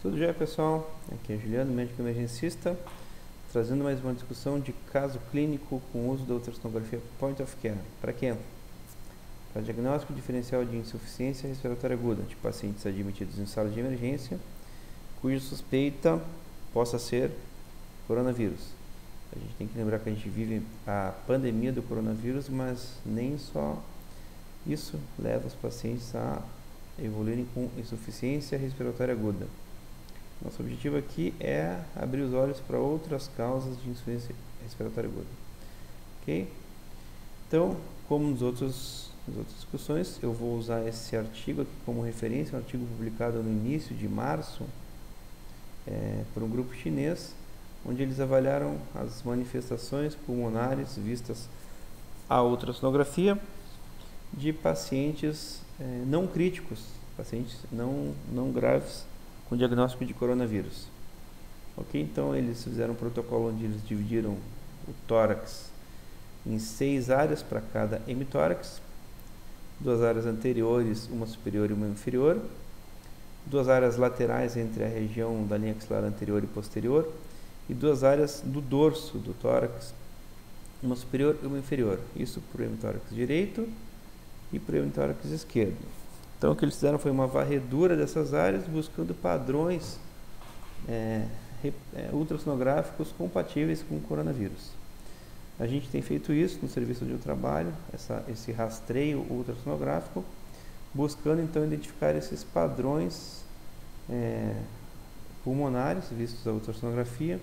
Tudo já, pessoal? Aqui é Juliano, médico emergencista, trazendo mais uma discussão de caso clínico com o uso da ultrassonografia Point of Care. Para quê? Para diagnóstico diferencial de insuficiência respiratória aguda de pacientes admitidos em sala de emergência, cuja suspeita possa ser coronavírus. A gente tem que lembrar que a gente vive a pandemia do coronavírus, mas nem só isso leva os pacientes a evoluírem com insuficiência respiratória aguda. Nosso objetivo aqui é abrir os olhos para outras causas de insuficiência respiratória aguda. Ok? Então, como nas outras discussões, eu vou usar esse artigo aqui como referência, um artigo publicado no início de março por um grupo chinês, onde eles avaliaram as manifestações pulmonares vistas à ultrassonografia de pacientes não críticos, pacientes não graves, com diagnóstico de coronavírus. Ok? Então eles fizeram um protocolo onde eles dividiram o tórax em 6 áreas para cada hemitórax, 2 áreas anteriores, uma superior e uma inferior, 2 áreas laterais entre a região da linha axilar anterior e posterior, e 2 áreas do dorso do tórax, uma superior e uma inferior. Isso para o hemitórax direito e para o hemitórax esquerdo. Então o que eles fizeram foi uma varredura dessas áreas, buscando padrões ultrassonográficos compatíveis com o coronavírus. A gente tem feito isso no serviço onde eu trabalho, esse rastreio ultrassonográfico, buscando então identificar esses padrões pulmonares vistos à ultrassonografia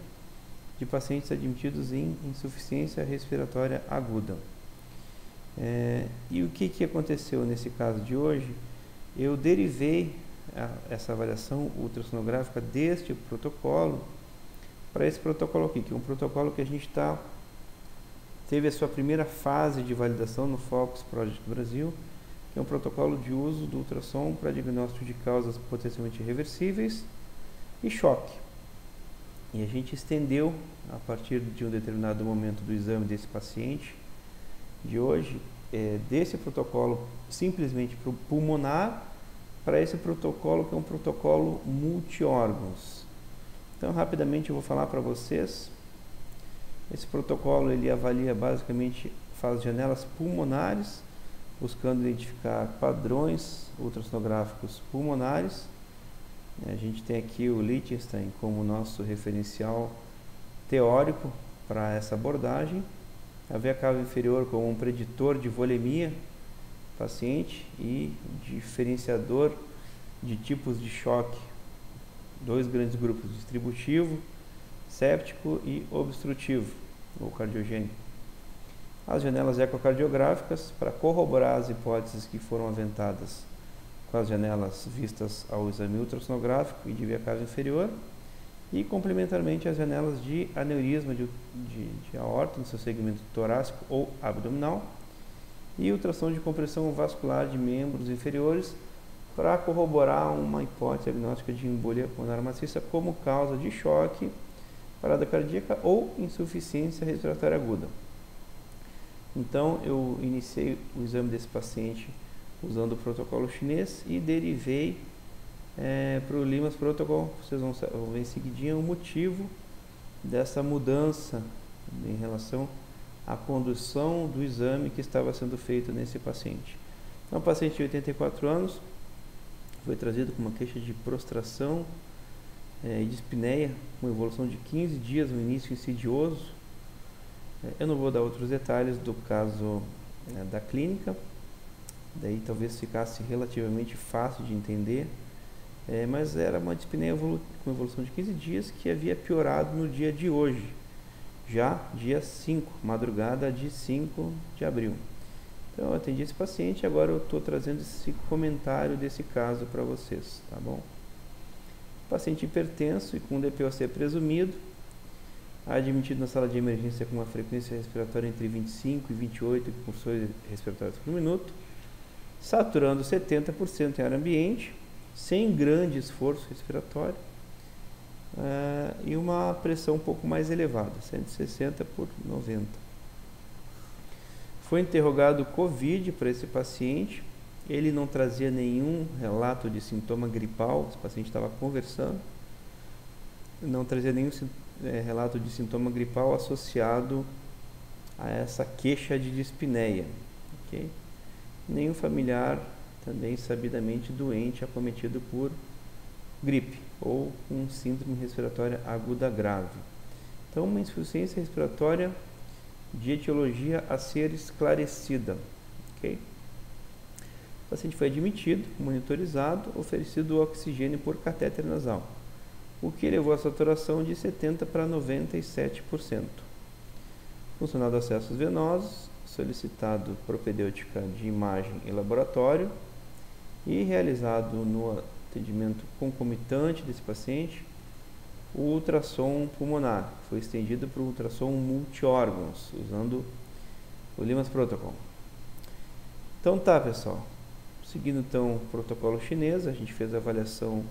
de pacientes admitidos em insuficiência respiratória aguda. E o que aconteceu nesse caso de hoje? Eu derivei essa avaliação ultrassonográfica deste protocolo para esse protocolo aqui, que é um protocolo que a gente teve a sua primeira fase de validação no Focus Project Brasil, que é um protocolo de uso do ultrassom para diagnóstico de causas potencialmente reversíveis e choque. E a gente estendeu, a partir de um determinado momento do exame desse paciente de hoje, desse protocolo simplesmente para o pulmonar, para esse protocolo que é um protocolo multi-órgãos. Então, rapidamente eu vou falar para vocês. Esse protocolo ele avalia basicamente, faz janelas pulmonares, buscando identificar padrões ultrassonográficos pulmonares. A gente tem aqui o Liechtenstein como nosso referencial teórico para essa abordagem. A veia cava inferior como um preditor de volemia paciente e diferenciador de tipos de choque. 2 grandes grupos, distributivo, séptico e obstrutivo, ou cardiogênico. As janelas ecocardiográficas para corroborar as hipóteses que foram aventadas com as janelas vistas ao exame ultrassonográfico e de veia cava inferior, e complementarmente as janelas de aneurisma de aorta no seu segmento torácico ou abdominal, e ultrassom de compressão vascular de membros inferiores para corroborar uma hipótese diagnóstica de embolia pulmonar maciça como causa de choque, parada cardíaca ou insuficiência respiratória aguda. Então eu iniciei o exame desse paciente usando o protocolo chinês e derivei para o Limas Protocol. Vocês vão ver em seguidinho o motivo dessa mudança em relação à condução do exame que estava sendo feito nesse paciente. Então, um paciente de 84 anos, foi trazido com uma queixa de prostração e dispneia, com evolução de 15 dias no início insidioso. Eu não vou dar outros detalhes do caso da clínica, daí talvez ficasse relativamente fácil de entender, mas era uma dispneia com evolução de 15 dias que havia piorado no dia de hoje, já dia 5, madrugada de 5 de abril. Então eu atendi esse paciente e agora eu estou trazendo esse comentário desse caso para vocês, tá bom? Paciente hipertenso e com DPOC presumido, admitido na sala de emergência com uma frequência respiratória entre 25 e 28 incursões respiratórias por minuto, saturando 70% em ar ambiente, sem grande esforço respiratório, e uma pressão um pouco mais elevada, 160 por 90. Foi interrogado COVID para esse paciente, ele não trazia nenhum relato de sintoma gripal, esse paciente estava conversando, não trazia nenhum relato de sintoma gripal associado a essa queixa de dispneia, ok? Nenhum familiar também sabidamente doente acometido por gripe ou com síndrome respiratória aguda grave. Então, uma insuficiência respiratória de etiologia a ser esclarecida, ok? O paciente foi admitido, monitorizado, oferecido oxigênio por catéter nasal, o que elevou a saturação de 70% para 97%. Funcional de acessos venosos, solicitado propedêutica de imagem em laboratório e realizado no atendimento concomitante desse paciente, o ultrassom pulmonar. Foi estendido para o ultrassom multi-órgãos, usando o Limas Protocol. Então tá, pessoal. Seguindo então o protocolo chinês, a gente fez a avaliação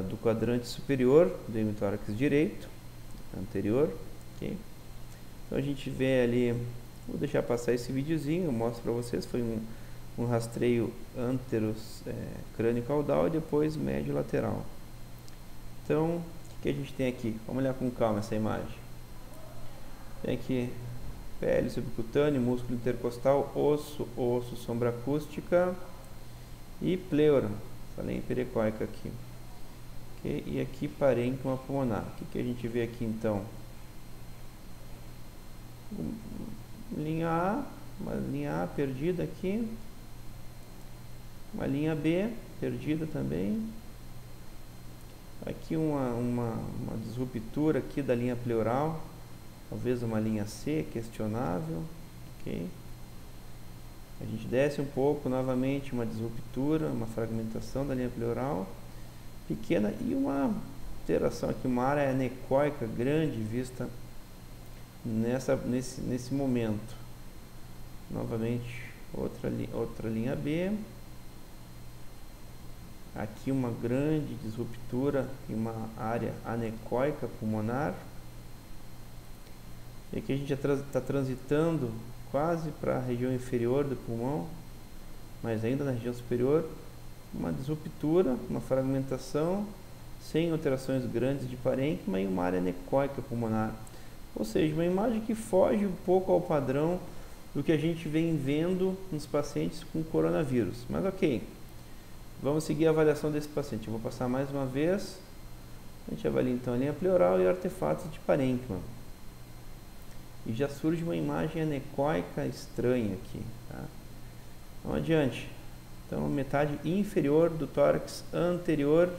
do quadrante superior do hemitórax direito, anterior. Okay? Então a gente vê ali, vou deixar passar esse videozinho, eu mostro para vocês, foi um rastreio anteros crânio caudal e depois médio lateral. Então, o que a gente tem aqui? Vamos olhar com calma essa imagem. Tem aqui pele subcutânea, músculo intercostal, osso, sombra acústica e pleura, essa linha pericoica aqui. Okay? E aqui parênquima pulmonar. O que a gente vê aqui então? Linha A, uma linha A perdida aqui, uma linha B perdida também. Aqui uma disruptura aqui da linha pleural, talvez uma linha C, questionável, ok? A gente desce um pouco, novamente uma disruptura, uma fragmentação da linha pleural, pequena e uma alteração aqui, uma área anecoica grande vista nesse momento. Novamente outra linha B. Aqui uma grande disruptura e uma área anecoica pulmonar. E aqui a gente está transitando quase para a região inferior do pulmão, mas ainda na região superior, uma disruptura, uma fragmentação, sem alterações grandes de parênquima e uma área anecoica pulmonar. Ou seja, uma imagem que foge um pouco ao padrão do que a gente vem vendo nos pacientes com coronavírus. Mas ok. Vamos seguir a avaliação desse paciente. Eu vou passar mais uma vez. A gente avalia então a linha pleural e artefatos de parênquima. E já surge uma imagem anecoica estranha aqui. Tá? Vamos adiante. Então, metade inferior do tórax anterior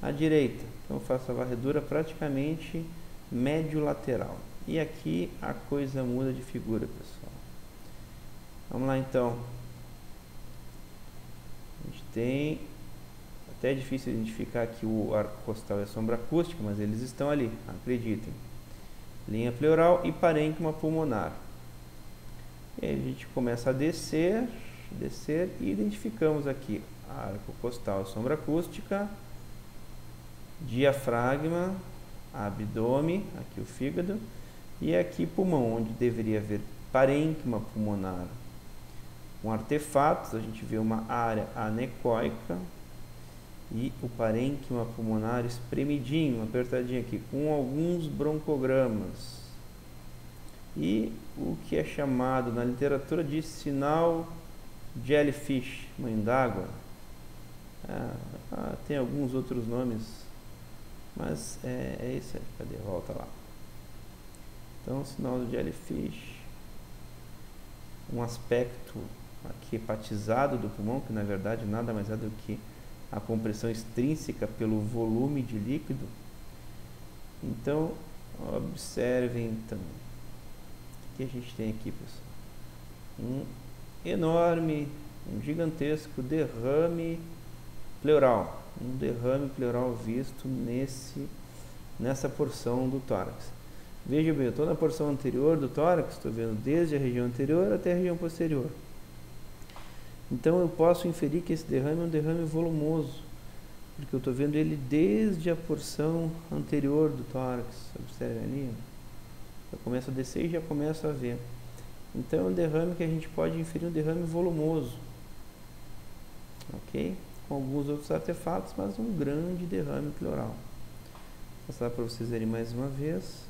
à direita. Então, eu faço a varredura praticamente médio lateral. E aqui a coisa muda de figura, pessoal. Vamos lá então. A gente tem, até é difícil identificar aqui o arco costal e a sombra acústica, mas eles estão ali, acreditem. Linha pleural e parênquima pulmonar. E aí a gente começa a descer e identificamos aqui arco costal e sombra acústica, diafragma, abdômen, aqui o fígado, e aqui pulmão, onde deveria haver parênquima pulmonar. Com artefatos, a gente vê uma área anecoica e o parênquima pulmonar espremidinho, apertadinho aqui, com alguns broncogramas. E o que é chamado na literatura de sinal jellyfish, mãe d'água. Tem alguns outros nomes, mas é esse aí. Cadê? Volta lá. Então, sinal do jellyfish, um aspecto aqui hepatizado do pulmão, que na verdade nada mais é do que a compressão extrínseca pelo volume de líquido. Então, observem então, o que a gente tem aqui, pessoal? Um enorme, um gigantesco derrame pleural, um derrame pleural visto nessa porção do tórax. Veja bem, eu estou na porção anterior do tórax, estou vendo desde a região anterior até a região posterior. Então eu posso inferir que esse derrame é um derrame volumoso, porque eu estou vendo ele desde a porção anterior do tórax. Observe ali, eu começo a descer e já começo a ver. Então é um derrame que a gente pode inferir um derrame volumoso, ok? Com alguns outros artefatos, mas um grande derrame pleural. Passar para vocês verem mais uma vez.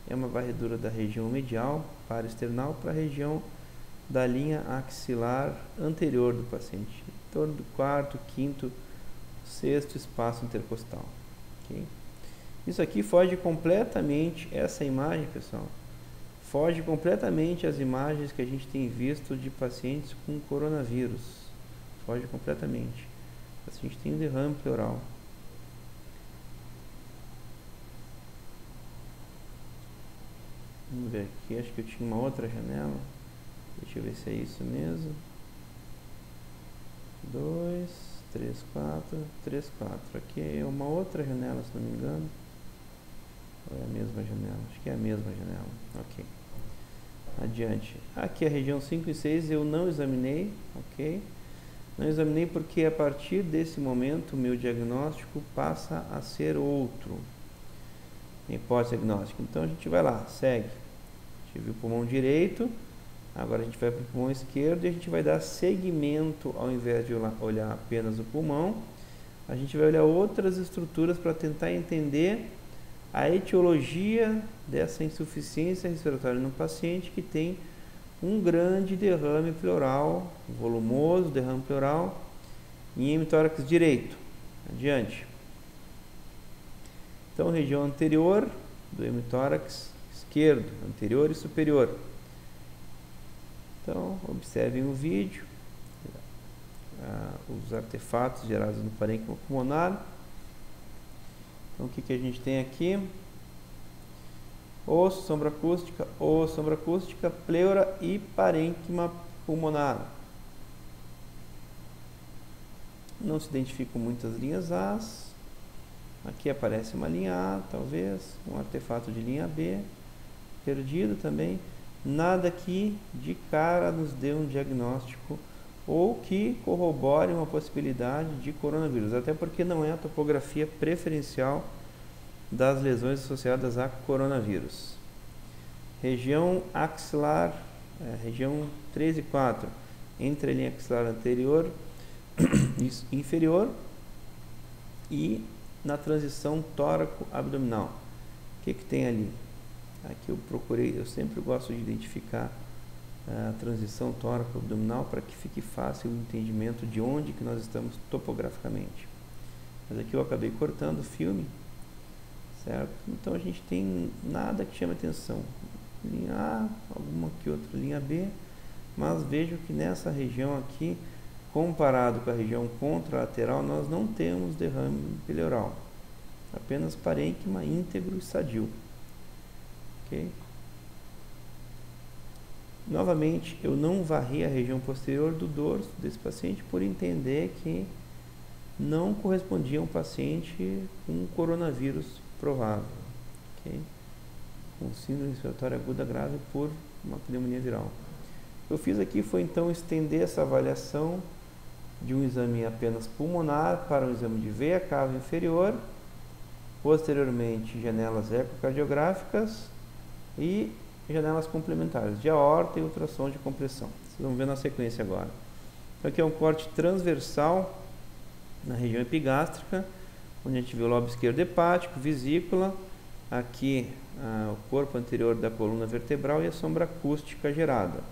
É uma varredura da região medial para external para a região da linha axilar anterior do paciente, em torno do quarto, quinto, sexto espaço intercostal. Okay? Isso aqui foge completamente, essa imagem, pessoal, foge completamente as imagens que a gente tem visto de pacientes com coronavírus. Foge completamente. O paciente tem um derrame pleural. Vamos ver aqui, acho que eu tinha uma outra janela. Deixa eu ver se é isso mesmo. 2, 3, 4, 3, 4. Aqui é uma outra janela, se não me engano. Ou é a mesma janela? Acho que é a mesma janela. Ok. Adiante. Aqui a região 5 e 6 eu não examinei, ok? Não examinei porque a partir desse momento o meu diagnóstico passa a ser outro. Hipótese diagnóstica. Então a gente vai lá, segue. A gente viu o pulmão direito, agora a gente vai para o pulmão esquerdo e a gente vai dar segmento, ao invés de olhar apenas o pulmão, a gente vai olhar outras estruturas para tentar entender a etiologia dessa insuficiência respiratória no paciente que tem um grande derrame pleural, volumoso derrame pleural em hemitórax direito. Adiante. Então, região anterior do hemitórax esquerdo, anterior e superior. Então, observem o vídeo, os artefatos gerados no parênquima pulmonar. Então, o que a gente tem aqui? Osso, sombra acústica, pleura e parênquima pulmonar. Não se identificam muitas linhas As. Aqui aparece uma linha A, talvez, um artefato de linha B, perdido também. Nada que de cara nos dê um diagnóstico ou que corrobore uma possibilidade de coronavírus, até porque não é a topografia preferencial das lesões associadas a coronavírus. Região axilar, região 3 e 4, entre a linha axilar anterior e inferior e na transição tóraco-abdominal. O que tem ali? Aqui eu procurei, eu sempre gosto de identificar a transição tóraco-abdominal para que fique fácil o entendimento de onde que nós estamos topograficamente. Mas aqui eu acabei cortando o filme, certo? Então a gente tem nada que chame atenção. Linha A, alguma que outra linha B, mas vejo que nessa região aqui, comparado com a região contralateral, nós não temos derrame pleural, apenas parênquima íntegro e sadio. Okay? Novamente, eu não varri a região posterior do dorso desse paciente por entender que não correspondia a um paciente com coronavírus provável, okay? Com síndrome respiratória aguda grave por uma pneumonia viral. O que eu fiz aqui foi então estender essa avaliação de um exame apenas pulmonar para um exame de veia cava inferior, posteriormente janelas ecocardiográficas e janelas complementares de aorta e ultrassom de compressão. Vocês vão ver na sequência agora. Então aqui é um corte transversal na região epigástrica, onde a gente vê o lobo esquerdo hepático, vesícula, aqui o corpo anterior da coluna vertebral e a sombra acústica gerada.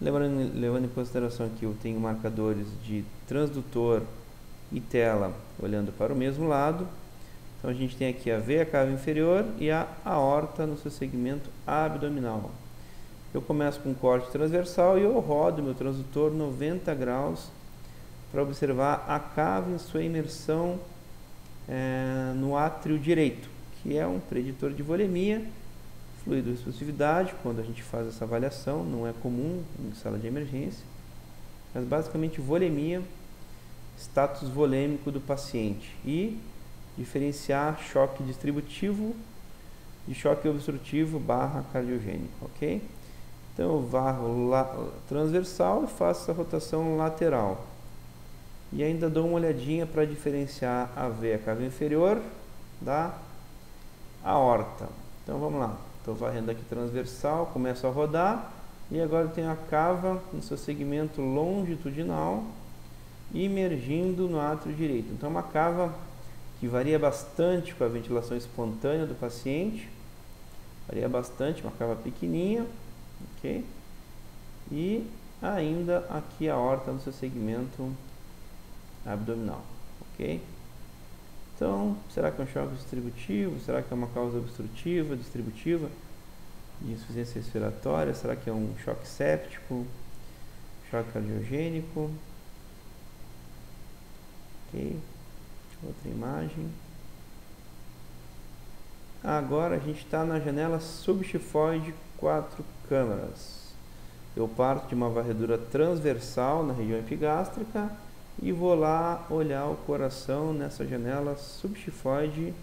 Levando em consideração que eu tenho marcadores de transdutor e tela olhando para o mesmo lado. Então a gente tem aqui a veia cava inferior e a aorta no seu segmento abdominal. Eu começo com um corte transversal e eu rodo meu transdutor 90 graus para observar a cava em sua imersão no átrio direito, que é um preditor de volemia, fluido explosividade. Quando a gente faz essa avaliação, não é comum em sala de emergência, mas basicamente volemia, status volêmico do paciente e diferenciar choque distributivo de choque obstrutivo barra cardiogênico, ok? Então eu varro transversal e faço essa rotação lateral. E ainda dou uma olhadinha para diferenciar a veia cava inferior da aorta. Então vamos lá. Estou varrendo aqui transversal, começo a rodar e agora eu tenho a cava no seu segmento longitudinal emergindo no átrio direito. Então uma cava que varia bastante com a ventilação espontânea do paciente, varia bastante, uma cava pequenininha, ok? E ainda aqui a aorta no seu segmento abdominal, ok? Então, será que é um choque distributivo? Será que é uma causa obstrutiva, distributiva, de insuficiência respiratória? Será que é um choque séptico, choque cardiogênico? Ok, outra imagem. Agora a gente está na janela subxifoide 4 câmaras. Eu parto de uma varredura transversal na região epigástrica e vou lá olhar o coração nessa janela subxifoide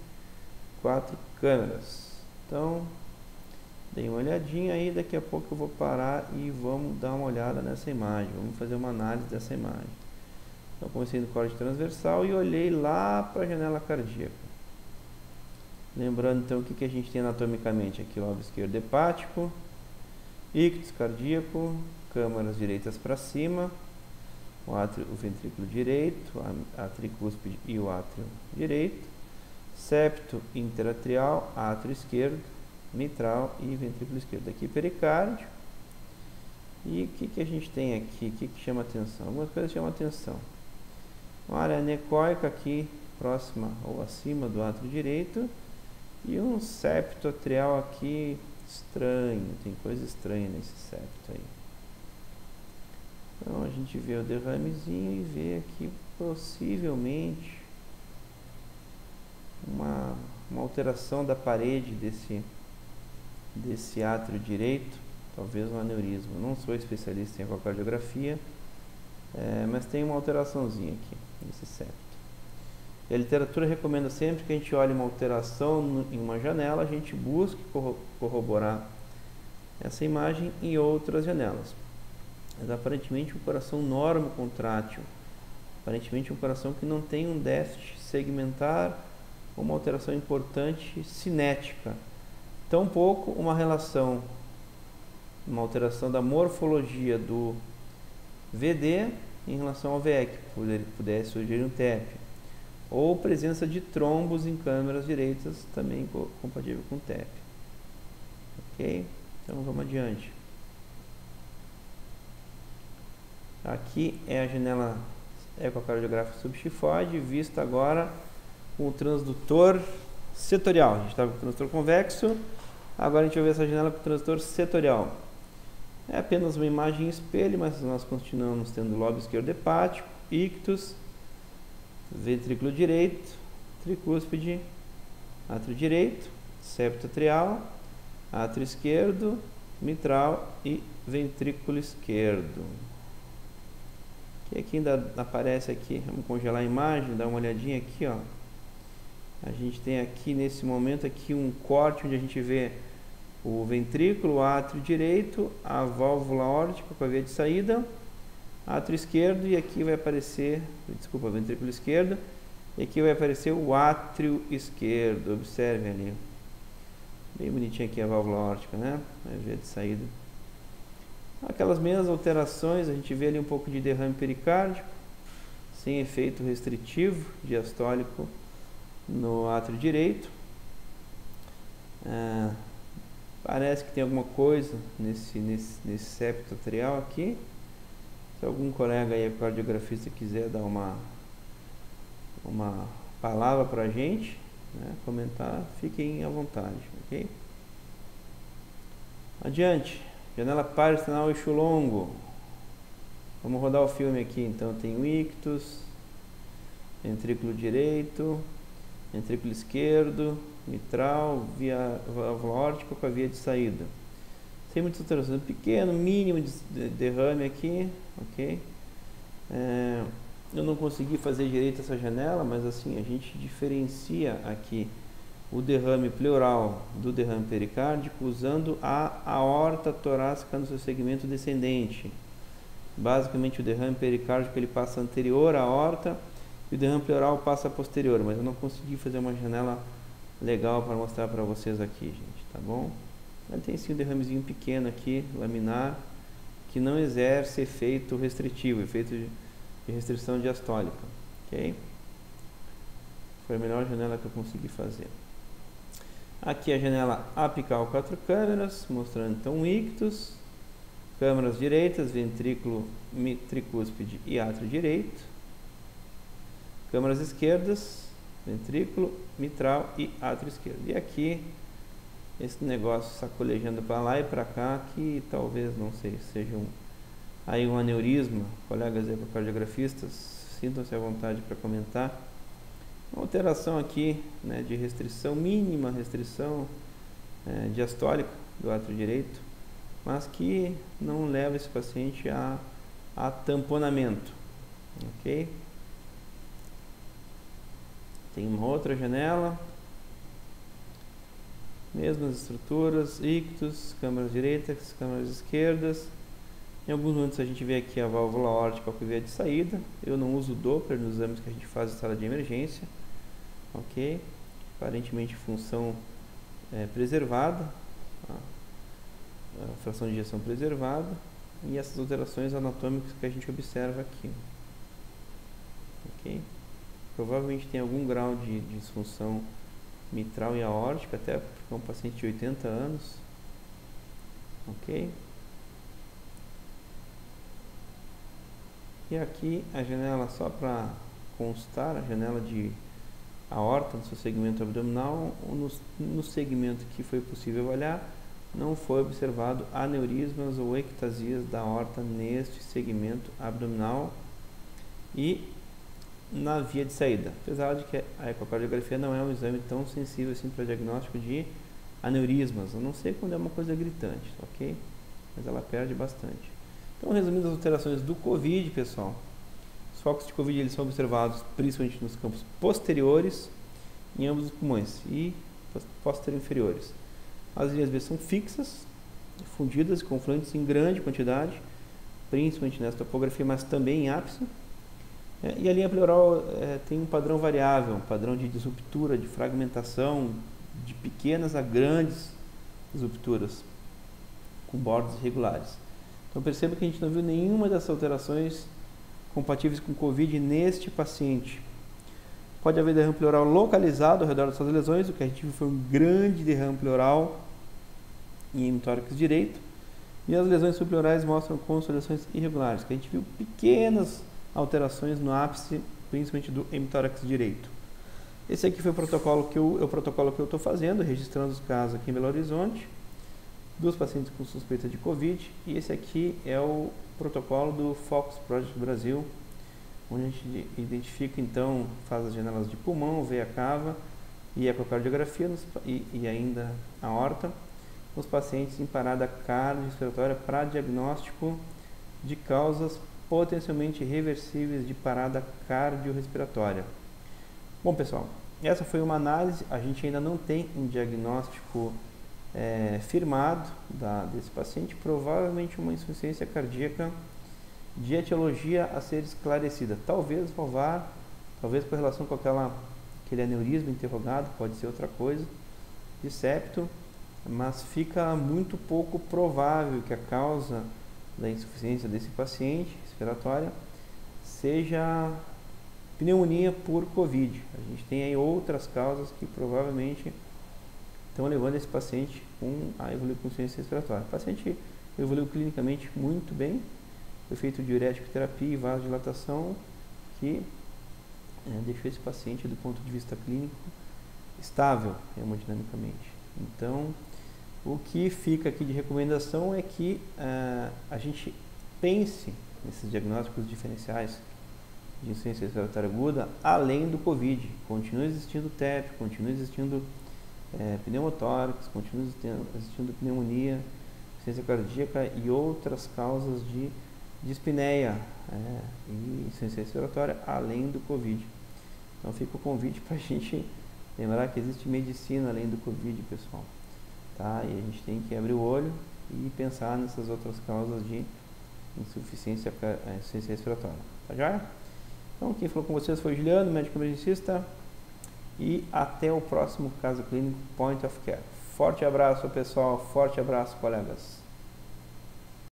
4 câmaras. Então, dei uma olhadinha aí, daqui a pouco eu vou parar e vamos dar uma olhada nessa imagem. Vamos fazer uma análise dessa imagem. Então, comecei no corte transversal e olhei lá para a janela cardíaca. Lembrando então o que a gente tem anatomicamente aqui: lobo esquerdo hepático, ictus cardíaco, câmaras direitas para cima, o ventrículo direito, a tricúspide e o átrio direito, septo interatrial, átrio esquerdo, mitral e ventrículo esquerdo. Aqui pericárdio. E o que a gente tem aqui? O que chama atenção? Algumas coisas chamam atenção. Uma área anecoica aqui próxima ou acima do átrio direito e um septo atrial aqui estranho. Tem coisa estranha nesse septo aí. Então a gente vê o derramezinho e vê aqui possivelmente uma alteração da parede desse átrio direito, talvez um aneurisma. Não sou especialista em ecocardiografia, mas tem uma alteraçãozinha aqui nesse septo. E a literatura recomenda sempre que a gente olhe uma alteração em uma janela, a gente busque corroborar essa imagem em outras janelas. Mas aparentemente um coração normo-contrátil, aparentemente um coração que não tem um déficit segmentar ou uma alteração importante cinética, tampouco uma alteração da morfologia do VD em relação ao VE, que pudesse surgir um TEP, ou presença de trombos em câmeras direitas, também compatível com TEP. Ok? Então vamos adiante. Aqui é a janela ecocardiográfica subxifoide, vista agora com o transdutor setorial. A gente estava com o transdutor convexo, agora a gente vai ver essa janela com o transdutor setorial. É apenas uma imagem em espelho, mas nós continuamos tendo lobo esquerdo hepático, ictus, ventrículo direito, tricúspide, átrio direito, septo atrial, átrio esquerdo, mitral e ventrículo esquerdo. Que aqui ainda aparece aqui, vamos congelar a imagem, dar uma olhadinha aqui, ó. A gente tem aqui nesse momento aqui um corte onde a gente vê o ventrículo, o átrio direito, a válvula aórtica com a via de saída, átrio esquerdo, e aqui vai aparecer, desculpa, ventrículo esquerdo, e aqui vai aparecer o átrio esquerdo. Observem ali, bem bonitinho aqui a válvula aórtica, né? A via de saída. Aquelas mesmas alterações, a gente vê ali um pouco de derrame pericárdico, sem efeito restritivo diastólico no átrio direito. Parece que tem alguma coisa nesse septo atrial aqui. Se algum colega aí, cardiografista, quiser dar uma palavra para a gente, né, comentar, fiquem à vontade, ok? Adiante, janela parasternal eixo longo. Vamos rodar o filme aqui, então tem o ictus, ventrículo direito, ventrículo esquerdo, mitral, via válvula aórtica com a via de saída. Sem muitas alterações, pequeno, mínimo de derrame aqui, ok? Eu não consegui fazer direito essa janela, mas assim, a gente diferencia aqui o derrame pleural do derrame pericárdico usando a aorta torácica no seu segmento descendente. Basicamente o derrame pericárdico ele passa anterior à aorta e o derrame pleural passa posterior, mas eu não consegui fazer uma janela legal para mostrar para vocês aqui, gente, tá bom? Ele tem sim um derramezinho pequeno aqui, laminar, que não exerce efeito restritivo, efeito de restrição diastólica, ok? Foi a melhor janela que eu consegui fazer. Aqui a janela apical 4 câmeras, mostrando então o ictus, câmaras direitas, ventrículo, tricúspide e átrio direito. Câmaras esquerdas, ventrículo, mitral e átrio esquerdo. E aqui, esse negócio sacolejando para lá e para cá, que talvez, não sei, seja aí um aneurisma. Colegas ecocardiografistas, sintam-se à vontade para comentar. Uma alteração aqui, né, de restrição, mínima restrição diastólica do átrio direito, mas que não leva esse paciente a tamponamento, ok? Tem uma outra janela, mesmas estruturas, ictus, câmaras direitas, câmaras esquerdas. Em alguns momentos a gente vê aqui a válvula aórtica com via de saída. Eu não uso Doppler nos exames que a gente faz em sala de emergência, ok? Aparentemente função preservada, a fração de ejeção preservada, e essas alterações anatômicas que a gente observa aqui, ok? Provavelmente tem algum grau de disfunção mitral e aórtica, até porque é um paciente de 80 anos, ok? E aqui a janela, só para constar, a janela de aorta no seu segmento abdominal, no segmento que foi possível avaliar, não foi observado aneurismas ou ectasias da aorta neste segmento abdominal e na via de saída, apesar de que a ecocardiografia não é um exame tão sensível assim para diagnóstico de aneurismas, a não ser quando é uma coisa gritante, ok? Mas ela perde bastante. Então, resumindo as alterações do COVID, pessoal, os focos de COVID eles são observados principalmente nos campos posteriores, em ambos os pulmões, e posterior inferiores. As linhas B são fixas, fundidas e confluentes em grande quantidade, principalmente nessa topografia, mas também em ápice. E a linha pleural tem um padrão variável, um padrão de disruptura, de fragmentação, de pequenas a grandes disrupturas, com bordos irregulares. Então perceba que a gente não viu nenhuma dessas alterações compatíveis com COVID neste paciente. Pode haver derrame pleural localizado ao redor dessas lesões, o que a gente viu foi um grande derrame pleural em hemitórax direito, e as lesões subpleurais mostram consolidações irregulares, que a gente viu pequenas alterações no ápice, principalmente do hemitórax direito. Esse aqui foi o protocolo que eu estou fazendo, registrando os casos aqui em Belo Horizonte, dos pacientes com suspeita de COVID, e esse aqui é o protocolo do Focus Project Brasil, onde a gente identifica, então, faz as janelas de pulmão, veia cava e ecocardiografia e ainda a aorta, nos pacientes em parada cardiorrespiratória para diagnóstico de causas potencialmente reversíveis de parada cardiorrespiratória. Bom, pessoal, essa foi uma análise, a gente ainda não tem um diagnóstico firmado desse paciente, provavelmente uma insuficiência cardíaca de etiologia a ser esclarecida, talvez valvar, talvez por relação com aquele aneurisma interrogado, pode ser outra coisa, de septo, mas fica muito pouco provável que a causa da insuficiência desse paciente respiratória seja pneumonia por COVID. A gente tem aí outras causas que provavelmente estão levando esse paciente a evoluir com insuficiência respiratória. O paciente evoluiu clinicamente muito bem, foi feito diurético terapia e vasodilatação que deixou esse paciente do ponto de vista clínico estável hemodinamicamente. Então, o que fica aqui de recomendação é que a gente pense nesses diagnósticos diferenciais de insuficiência respiratória aguda além do COVID. Continua existindo TEP, continua existindo pneumotórax, continua existindo pneumonia, insuficiência cardíaca e outras causas de dispneia e insuficiência respiratória além do COVID. Então fica o convite para a gente lembrar que existe medicina além do COVID, pessoal. Tá? E a gente tem que abrir o olho e pensar nessas outras causas de insuficiência respiratória. Tá já? Então quem falou com vocês foi o Juliano, médico emergencista, e até o próximo caso clínico Point of Care. Forte abraço, pessoal. Forte abraço, colegas.